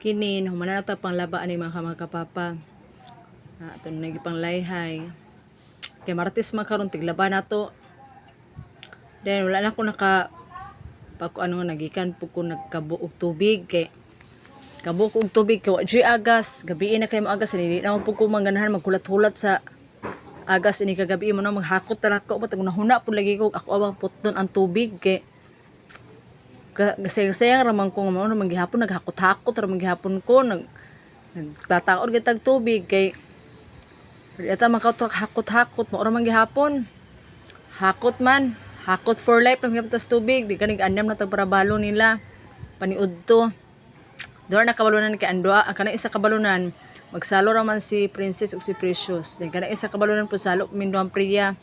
kinin humana na ta panglaba ani mga kapapa. Ato nagi panglayhay. Kay martes makaron tiglaba nato. Then wala na ko naka pag ano nagikan po ko nagkabuog tubig kay kabuok og tubig kay wa agas gabi na kay mo agas hindi na po ko manganahan magkulat-hulat sa agas ini kagabi mo na maghakot tara ko matag nahuna pud lagi ko ako abang puton ang tubig kay sayang raman ko mo na manggihapon naghakot-hakot ra manggihapon ko nagtataon gitag tubig kay ita makahakot-hakot mo ra manggihapon hakot man hakot for life lang gyud tas tubig di kanig andam na tag para balo nila paniudto doon nakabalunan kay andua ang kanang isa kabalunan magsalo raman si Princess ug si Precious then kanang isa kabalunan po salo minduang Priya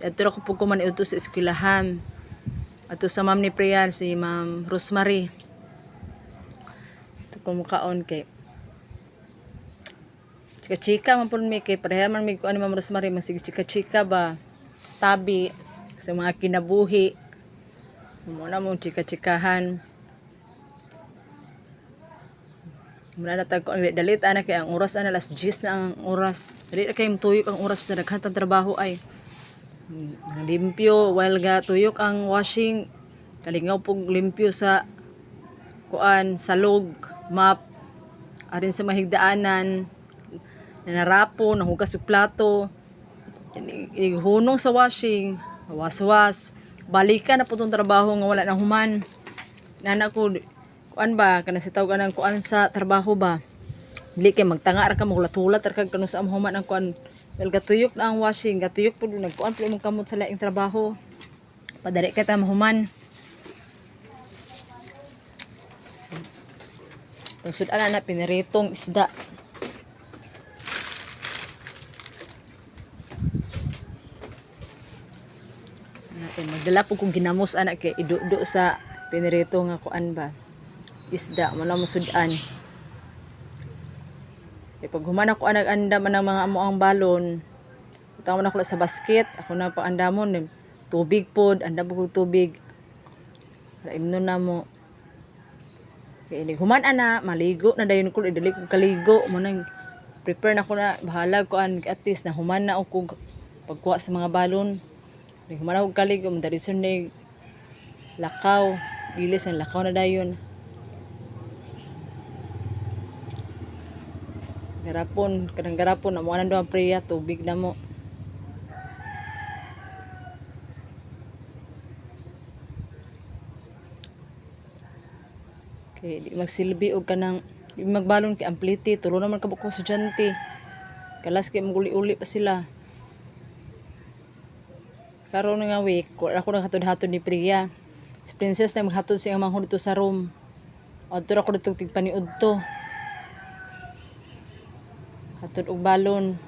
adto ko pug man iudto sa eskwelahan ato sa ma'am ni Priya si Ma'am Rosemary ito kumukaon kay chika-chika man po mi kay pareha man mi ko ani Ma'am Rosemary masig chika-chika ba tabi sa mga kinabuhi muna mong chika-chikahan muna natag ko ang dalit ana kay ang oras ana alas 10 na ang oras dili na kay tuyok ang oras sa daghang trabaho ay limpyo while ga tuyok ang washing kalingaw pug limpyo sa kuan salog map arin sa mahigdaanan nanarapo nahugas og plato ihunong sa washing waswas balikan na po tong trabaho nga wala na human nana ko kuan ba kana si tawag anang kuan sa trabaho ba dili kay magtanga ra ka magulat-hulat ra kag kanu sa human ang kuan dahil gatuyok na ang washing gatuyok pud nagkuan pud mong kamot sa laing trabaho padari ka ta mahuman tungsod ana na piniritong isda magdala po kong ginamos anak kay idudo sa pinirito nga kuan ba isda mo na musudan e pag human ako anag anda man ang mga amo ang balon utaw man ako sa basket ako na pa andamon tubig pod anda po tubig para imnon na mo kay ini human ana maligo na dayon ko idali ko kaligo mo nang prepare na ko na bahala ko an at least na human na ako pagkuha sa mga balon human ako kaligo mo dari sunday lakaw gilis ang lakaw na dayon garapon kadang garapon na mo anang doang Priya tubig na mo kay di magsilbi og kanang di magbalon kay amplity tulo naman ka buko estudyante kalas kay maguli-uli pa sila karon nga week ako naghatod-hatod ni Priya si Princess na maghatod siya manghud dito sa room adto ra ko dito tigpaniudto hatod og balon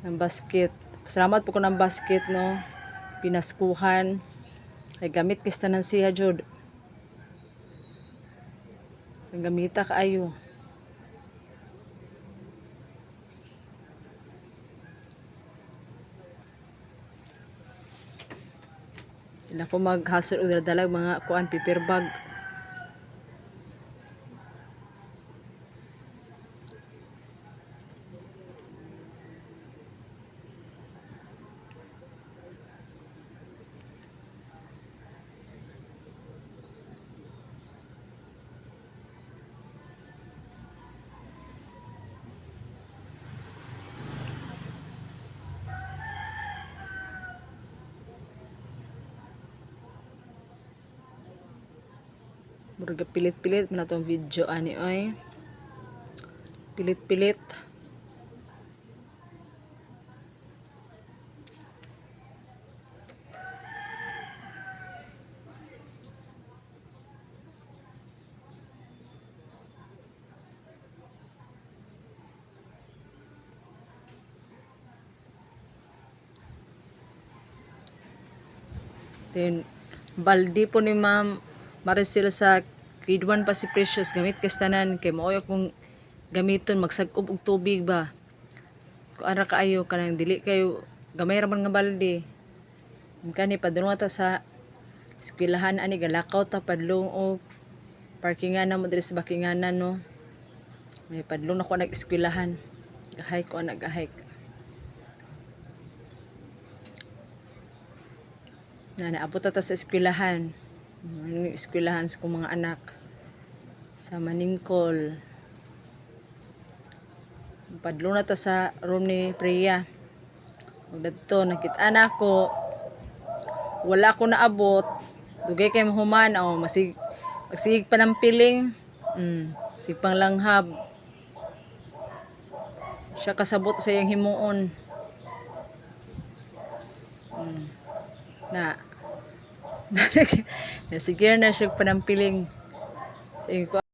ang basket salamat po ko ng basket no pinaskuhan ay gamit kista ng siya jud ang gamita kaayo na ko maghasol og dalag mga kuan paper bag murag pilit-pilit na tong video ani oy pilit-pilit then baldi po ni Ma'am Maricel sa grade 1 pa si Precious gamit kastanan kay mao akong gamiton magsagop og tubig ba kung ara kaayo kanang dili kayo gamay ra man nga balde Kani padulong ta sa eskwelahan ani galakaw ta padlong og parkingan na mo diri sa Bakinganan no. May padlong na ko nag-eskwelahan. Gahay ko nag-hike. Na naabot ta sa eskwelahan. Eskwelahan sa kong mga anak sa Maningkol. Padlong na ta sa room ni Priya. Ug dadto nakita na ako wala ko naabot. Dugay kay mahuman o magsig pa ng piling. Sig pang langhab. Siya kasabot sa iyang himuon. Na sige na siya panampiling sa iyong